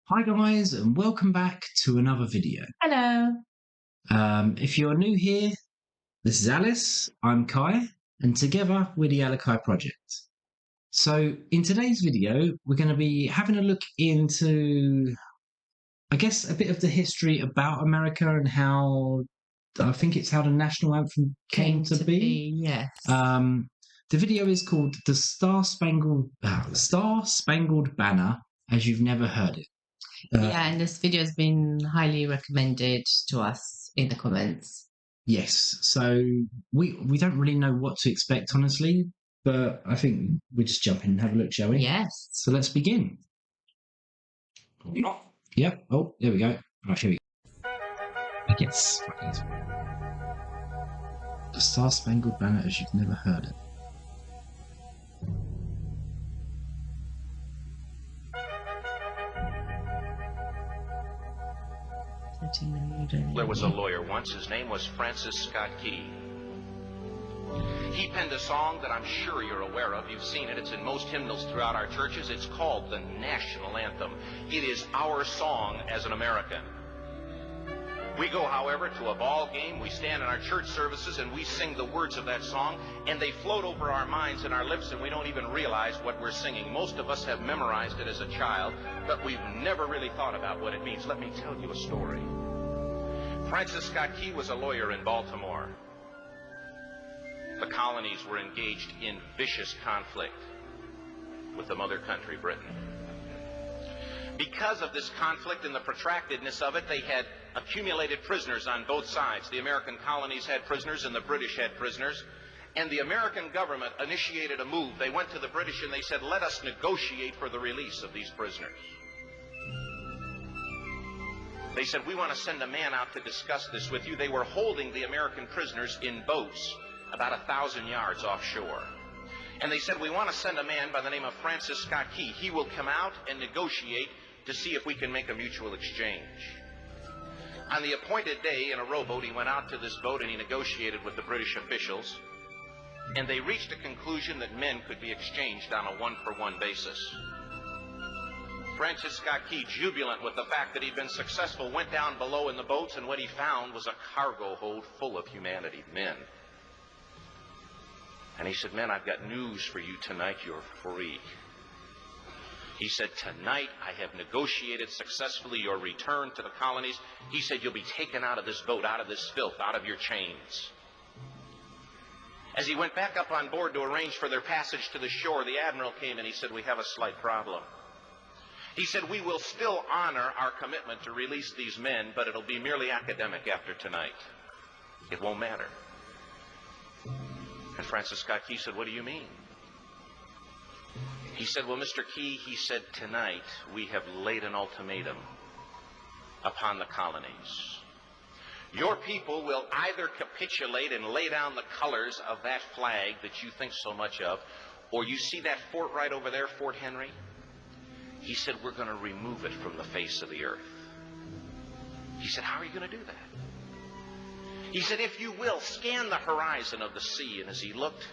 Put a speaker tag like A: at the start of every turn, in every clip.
A: Hi guys, and welcome back to another video.
B: Hello.
A: If you're new here, this is Alice, I'm Kai, and together we're the Alakai Project. So in today's video, we're going to be having a look into, I guess, a bit of the history about America and how, I think it's how the national anthem came to be.
B: Yes.
A: The video is called the Star Spangled Banner, as you've never heard it.
B: Yeah, and this video has been highly recommended to us in the comments.
A: Yes, so we don't really know what to expect, honestly, but I think we just jump in and have a look, shall we?
B: Yes.
A: So let's begin. Yep. Oh, there we go. Right, here we go. I guess. The Star Spangled Banner as you've never heard it.
C: There was a lawyer once. His name was Francis Scott Key. He penned a song that I'm sure you're aware of. You've seen it. It's in most hymnals throughout our churches. It's called the national anthem. It is our song as an American. We go, however, to a ball game. We stand in our church services and we sing the words of that song, and they float over our minds and our lips, and we don't even realize what we're singing. Most of us have memorized it as a child, but we've never really thought about what it means. Let me tell you a story. Francis Scott Key was a lawyer in Baltimore. The colonies were engaged in vicious conflict with the mother country, Britain. Because of this conflict and the protractedness of it, they had accumulated prisoners on both sides. The American colonies had prisoners and the British had prisoners. And the American government initiated a move. They went to the British and they said, let us negotiate for the release of these prisoners. They said, we want to send a man out to discuss this with you. They were holding the American prisoners in boats about 1,000 yards offshore. And they said, we want to send a man by the name of Francis Scott Key. He will come out and negotiate to see if we can make a mutual exchange. On the appointed day, in a rowboat, he went out to this boat and he negotiated with the British officials. And they reached a conclusion that men could be exchanged on a one-for-one basis. Francis Scott Key, jubilant with the fact that he'd been successful, went down below in the boats, and what he found was a cargo hold full of humanity, men. And he said, men, I've got news for you tonight. You're free. He said, tonight I have negotiated successfully your return to the colonies. He said, you'll be taken out of this boat, out of this filth, out of your chains. As he went back up on board to arrange for their passage to the shore, the admiral came and he said, we have a slight problem. He said, we will still honor our commitment to release these men, but it'll be merely academic after tonight. It won't matter. And Francis Scott Key said, what do you mean? He said, well, Mr. Key, he said, tonight we have laid an ultimatum upon the colonies. Your people will either capitulate and lay down the colors of that flag that you think so much of, or you see that fort right over there, Fort Henry? He said, we're going to remove it from the face of the earth. He said, how are you going to do that? He said, if you will, scan the horizon of the sea. And as he looked,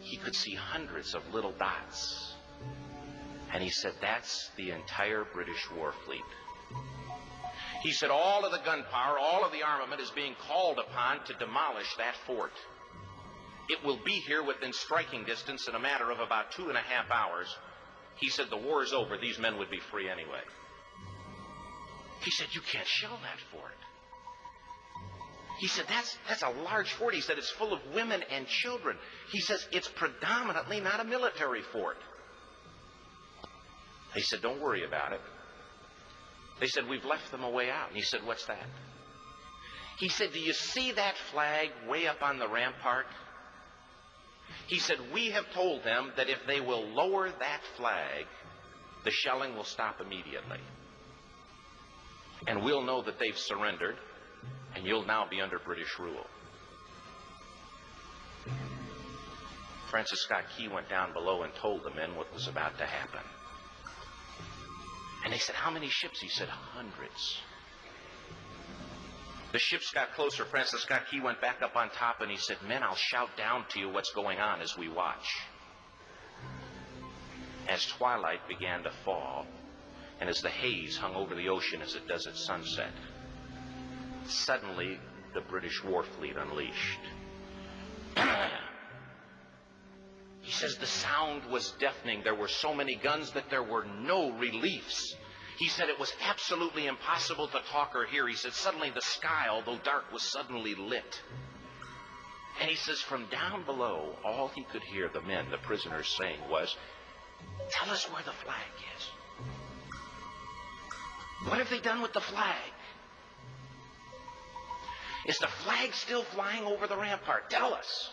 C: he could see hundreds of little dots. And he said, that's the entire British war fleet. He said, all of the gunpowder, all of the armament is being called upon to demolish that fort. It will be here within striking distance in a matter of about 2.5 hours. He said, the war is over. These men would be free anyway. He said, you can't shell that fort. He said, that's a large fort. He said, it's full of women and children. He says, it's predominantly not a military fort. He said, don't worry about it. They said, we've left them a way out. And he said, what's that? He said, do you see that flag way up on the rampart? He said, we have told them that if they will lower that flag, the shelling will stop immediately. And we'll know that they've surrendered, and you'll now be under British rule. Francis Scott Key went down below and told the men what was about to happen. And they said, how many ships? He said, hundreds. The ships got closer. Francis Scott Key went back up on top and he said, men, I'll shout down to you what's going on as we watch. As twilight began to fall, and as the haze hung over the ocean as it does at sunset, suddenly the British war fleet unleashed. He says the sound was deafening. There were so many guns that there were no reliefs. He said it was absolutely impossible to talk or hear. He said suddenly the sky, although dark, was suddenly lit. And he says from down below, all he could hear the men, the prisoners, saying was, "Tell us where the flag is. What have they done with the flag? Is the flag still flying over the rampart? Tell us."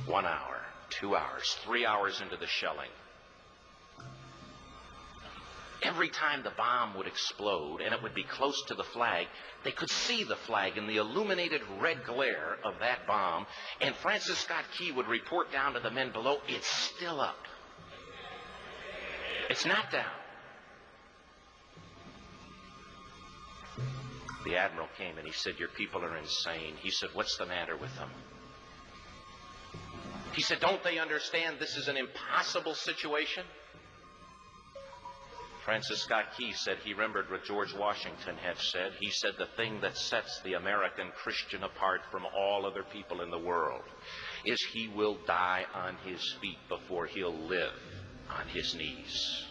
C: 1 hour, 2 hours, 3 hours into the shelling, every time the bomb would explode and it would be close to the flag, they could see the flag in the illuminated red glare of that bomb, and Francis Scott Key would report down to the men below, "It's still up. It's not down." The admiral came and he said, "Your people are insane." He said, "What's the matter with them?" He said, "Don't they understand this is an impossible situation?" Francis Scott Key said he remembered what George Washington had said. He said the thing that sets the American Christian apart from all other people in the world is he will die on his feet before he'll live on his knees.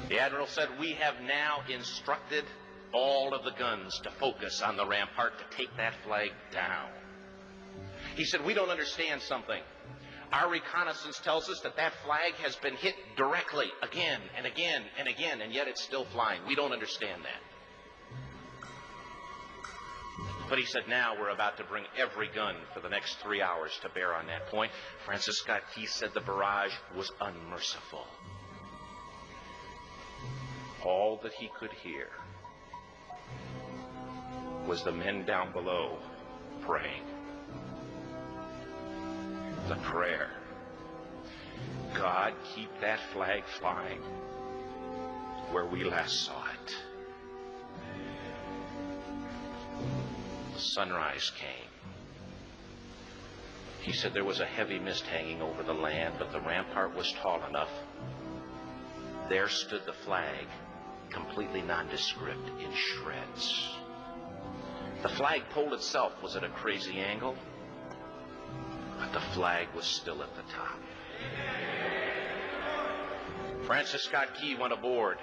C: The admiral said, "We have now instructed all of the guns to focus on the rampart to take that flag down." He said, "We don't understand something. Our reconnaissance tells us that that flag has been hit directly again and again and again, and yet it's still flying. We don't understand that." But he said, "Now we're about to bring every gun for the next 3 hours to bear on that point." Francis Scott Key said the barrage was unmerciful. All that he could hear was the men down below praying. The prayer, "God, keep that flag flying where we last saw it." Sunrise came. He said there was a heavy mist hanging over the land, but the rampart was tall enough. There stood the flag, completely nondescript, in shreds. The flagpole itself was at a crazy angle, but the flag was still at the top. Francis Scott Key went aboard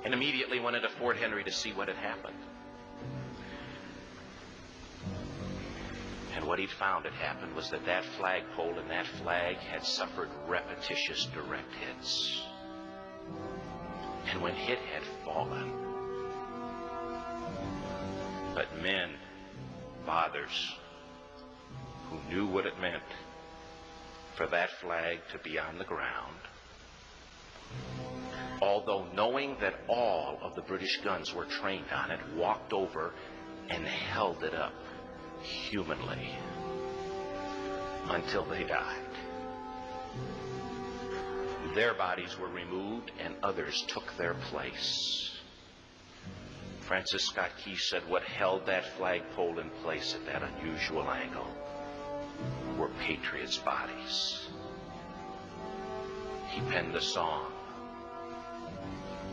C: and immediately went into Fort Henry to see what had happened. And what he'd found had happened was that that flagpole and that flag had suffered repetitious direct hits. And when hit had fallen, but men, fathers, who knew what it meant for that flag to be on the ground, although knowing that all of the British guns were trained on it, walked over and held it up humanly until they died. Their bodies were removed and others took their place. Francis Scott Key said what held that flagpole in place at that unusual angle were patriots' bodies. He penned the song,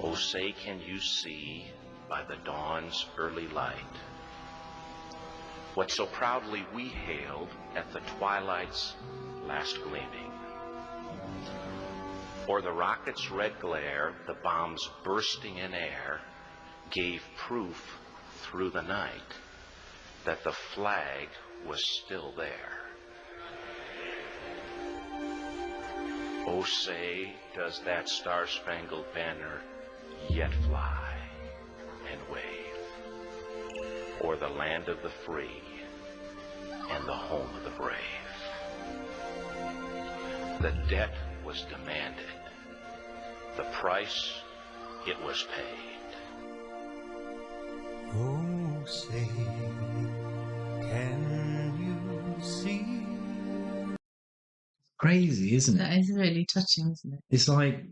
C: "Oh, say can you see by the dawn's early light what so proudly we hailed at the twilight's last gleaming. O'er the rocket's red glare, the bombs bursting in air, gave proof through the night that the flag was still there. Oh, say, does that Star Spangled Banner yet fly and wave o'er the land of the free and the home of the brave? The debt was demanded. The price, it was paid.
D: Oh, say, can you see?
A: Crazy, isn't it?
B: That is really touching, isn't it?
A: It's like,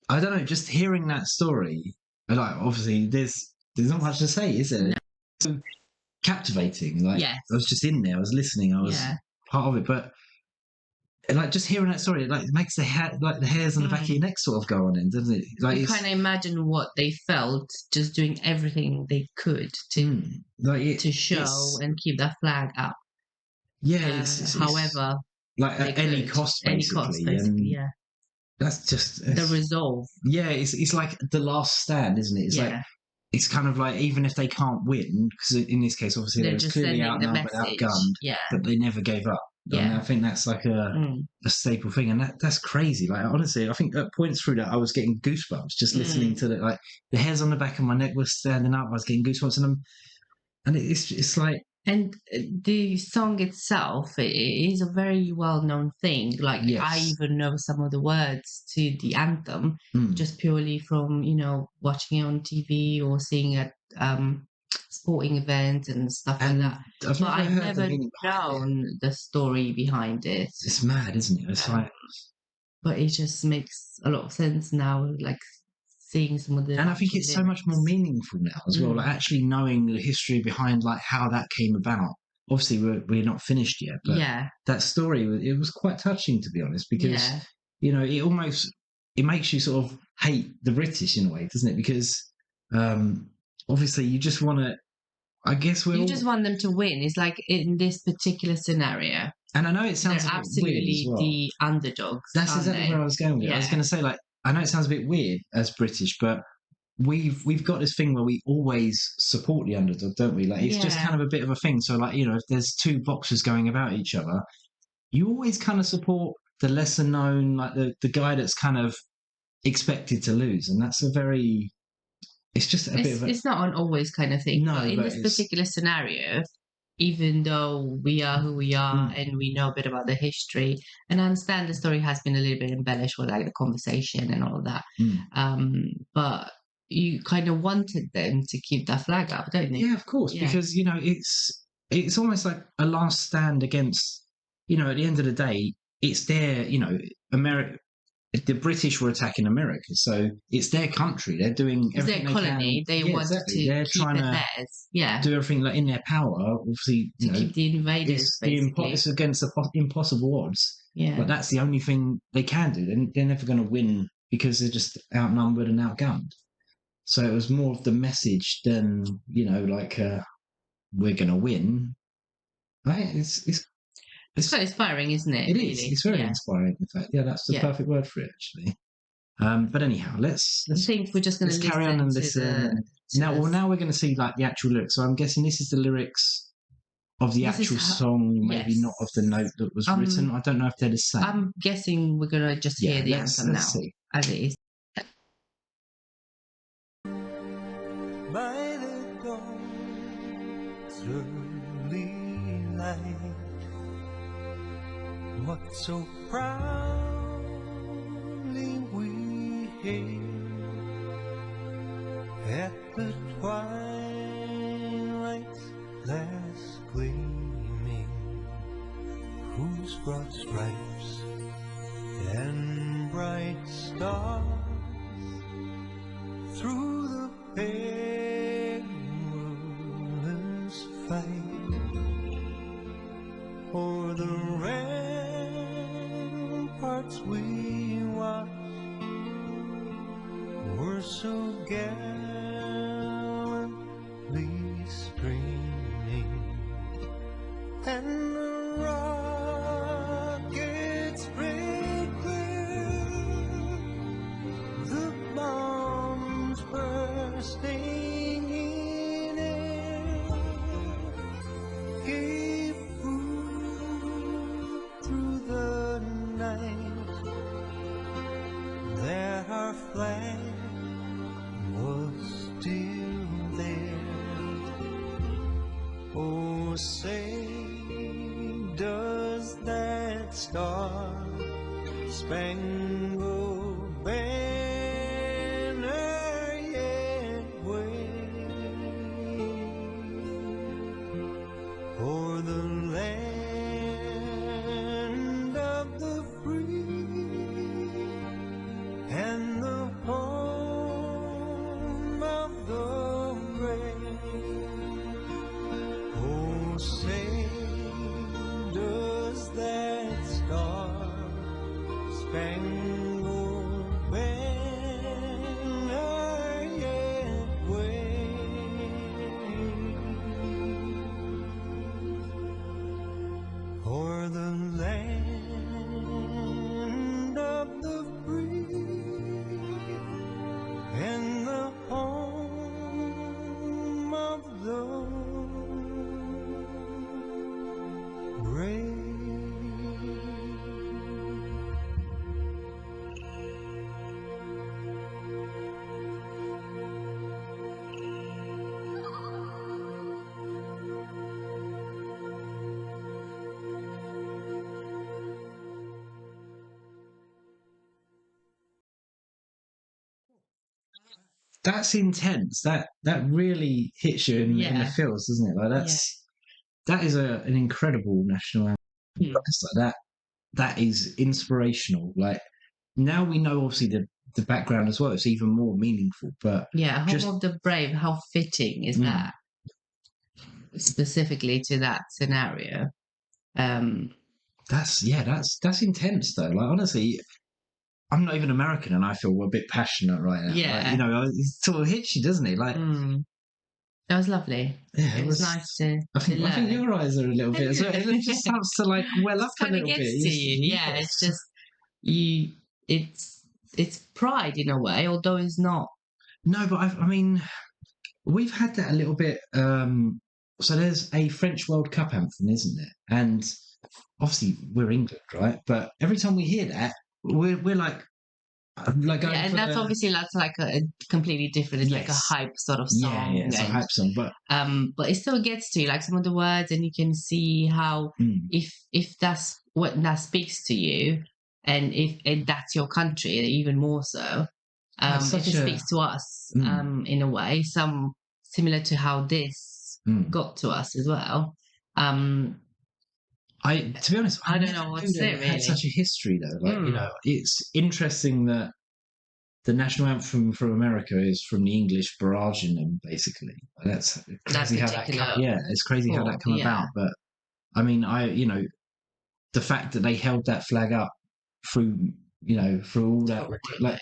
A: I don't know, just hearing that story, like, obviously there's not much to say, is there?
B: No.
A: So captivating. Like,
B: Yes.
A: I was just in there, I was listening, I was
B: Yeah.
A: part of it, but like just hearing that story, like it makes the hair, like the hairs on the back of your neck sort of go on in, doesn't it? Like
B: You
A: it's
B: kind of imagine what they felt, just doing everything they could to
A: like
B: to show and keep that flag up.
A: yeah, it's
B: However,
A: like
B: they
A: at any
B: could.
A: cost,
B: Any
A: basically,
B: cost, basically, yeah.
A: that's just
B: The resolve.
A: yeah, it's like the last stand, isn't it? It's like it's kind of like even if they can't win, because in this case, obviously
B: They're
A: they was
B: just
A: clearly
B: sending the
A: outnumbered,
B: message.
A: outgunned,
B: Yeah.
A: but they never gave up. And I think that's like a staple thing, and that's crazy. Like honestly, I think at points through that I was getting goosebumps just listening to like the hairs on the back of my neck were standing up. I was getting goosebumps, and it's like.
B: And the song itself, it is a very well-known thing. Like I even know some of the words to the anthem just purely from watching it on TV or seeing at sporting events and stuff like that. But I've never known the story behind it.
A: It's mad, isn't it? It's like,
B: but it just makes a lot of sense now. Like seeing some of the
A: and I think it's so much more meaningful now as well. Like actually knowing the history behind like how that came about. Obviously, we're not finished yet, but that story it was quite touching, to be honest, because it makes you sort of hate the British in a way, doesn't it? Because obviously you just want to. I guess you
B: just want them to win. It's like in this particular scenario,
A: and I know it sounds
B: they're
A: a bit
B: absolutely
A: weird as well.
B: The underdogs.
A: That's exactly where I was going with it. I was going to say, like, I know it sounds a bit weird as British, but we've got this thing where we always support the underdog, don't we? Like it's just kind of a bit of a thing. So like, if there's two boxers going about each other, you always kind of support the lesser known, like the guy that's kind of expected to lose. And that's it's just a bit of
B: it's not an always kind of thing. No, but in this particular scenario, even though we are who we are and we know a bit about the history, and I understand the story has been a little bit embellished with like the conversation and all of that, but you kind of wanted them to keep that flag up, don't you?
A: Yeah, of course, because it's almost like a last stand against, at the end of the day, it's their, America. The British were attacking America, so it's their country. They're doing everything
B: their colony. They want to
A: They're
B: keep
A: trying
B: it
A: to
B: theirs.
A: do everything like in their power. Obviously,
B: to keep the invaders.
A: It's against the impossible odds.
B: Yeah,
A: but that's the only thing they can do. They're never going to win because they're just outnumbered and outgunned. So it was more of the message than like we're going to win. Right?
B: It's quite inspiring, isn't it?
A: It is. It's very inspiring. In fact, that's the perfect word for it, actually. But anyhow, let's.
B: I think we're just going to
A: carry on and listen. Now we're going to see like the actual lyrics. So I'm guessing this is the lyrics of the actual song, maybe not of the note that was written. I don't know if they're the same.
B: I'm guessing we're going to just hear the anthem now, as it is.
D: By the dawn's early light, what so proudly we hailed at the twilight's last gleaming, whose broad stripes and bright stars through the perilous fight o'er the ramparts we watched were so gallantly streaming, and the rockets spread clear, the bombs bursting in air gave proof through the night that our flag was still there. Oh, say, does that Star Spangled Banner yet wave o'er the land of the free and the home of the brave? Oh, say, does that Star for the land of the free and the home of the brave.
A: That's intense. That really hits you in the feels, doesn't it? Like that is an incredible national anthem. It's like that is inspirational. Like now we know obviously the background as well. It's even more meaningful. But
B: Home of the Brave. How fitting is that? Specifically to that scenario.
A: That's intense though. Like honestly, I'm not even American, and I feel a bit passionate right now.
B: Yeah,
A: like, you know, it sort of hits you, doesn't it? Like
B: that was lovely. Yeah, it was nice to.
A: I think your eyes are a little bit as well. It just starts to like well up a little bit.
B: To you. Yeah, it's just you. It's pride in a way, although it's not.
A: No, but I mean, we've had that a little bit. So there's a French World Cup anthem, isn't there? And obviously we're England, right? But every time we hear that, we're like going
B: and that's obviously like a completely different. It's like a hype sort of song.
A: Yeah, it's a hype song, but
B: it still gets to you, like some of the words, and you can see how if that's what that speaks to you, and if that's your country, even more so. If it speaks to us, in a way, some similar to how this got to us as well.
A: To be honest,
B: I don't know what to say. Really,
A: had such a history though. Like you know, it's interesting that the national anthem from America is from the English barraging them, basically. That's crazy how that it's crazy how that came about. But I mean, the fact that they held that flag up through all that, like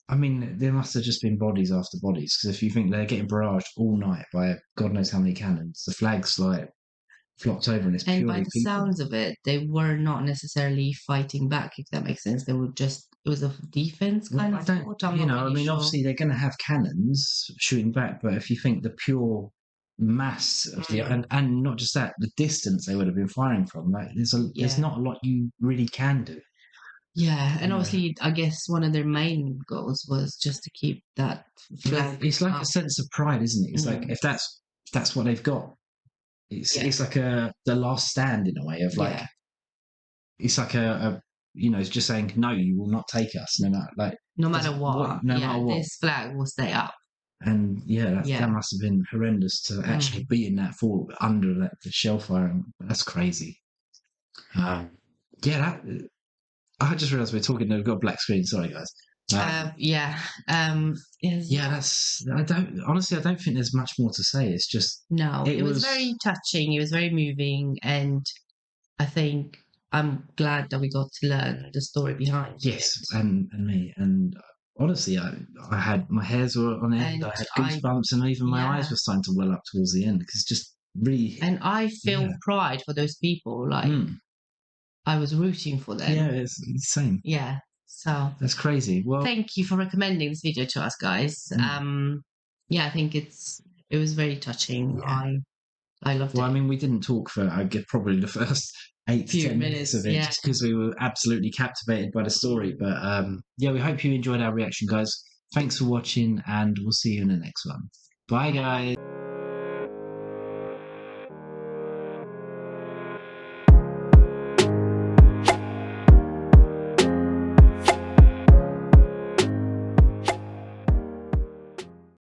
A: I mean, there must have just been bodies after bodies, because if you think they're getting barraged all night by God knows how many cannons, the flag's like flopped over, and it's purely
B: by the
A: people.
B: sounds of it, they were not necessarily fighting back, if that makes sense. They were just, it was a defense kind of thing.
A: Obviously they're going to have cannons shooting back, but if you think the pure mass of the and not just that, the distance they would have been firing from, like there's not a lot you really can do.
B: And obviously, I guess one of their main goals was just to keep that flag.
A: It's like a sense of pride, isn't it? It's like if that's what they've got. It's like the last stand in a way of like it's like it's just saying no, you will not take us no matter what.
B: This flag will stay up.
A: And that must have been horrendous to actually be in that fall under the shell fire. That's crazy. I just realised we're talking. We've got a black screen. Sorry, guys.
B: I don't
A: think there's much more to say. It's just
B: it was very touching. It was very moving, and I think I'm glad that we got to learn the story behind it.
A: Yes, and me, and honestly, I had my hairs were on end. I had goosebumps, and even my eyes were starting to well up towards the end, because just really.
B: And I feel pride for those people. Like I was rooting for them.
A: Yeah, it's the same.
B: Yeah. So
A: that's crazy. Well,
B: thank you for recommending this video to us, guys. I think it was very touching. I loved it.
A: Well, I mean, we didn't talk for I guess probably the first 8 to 10 minutes of it, just because we were absolutely captivated by the story. But we hope you enjoyed our reaction, guys. Thanks for watching, and we'll see you in the next one. Bye, guys.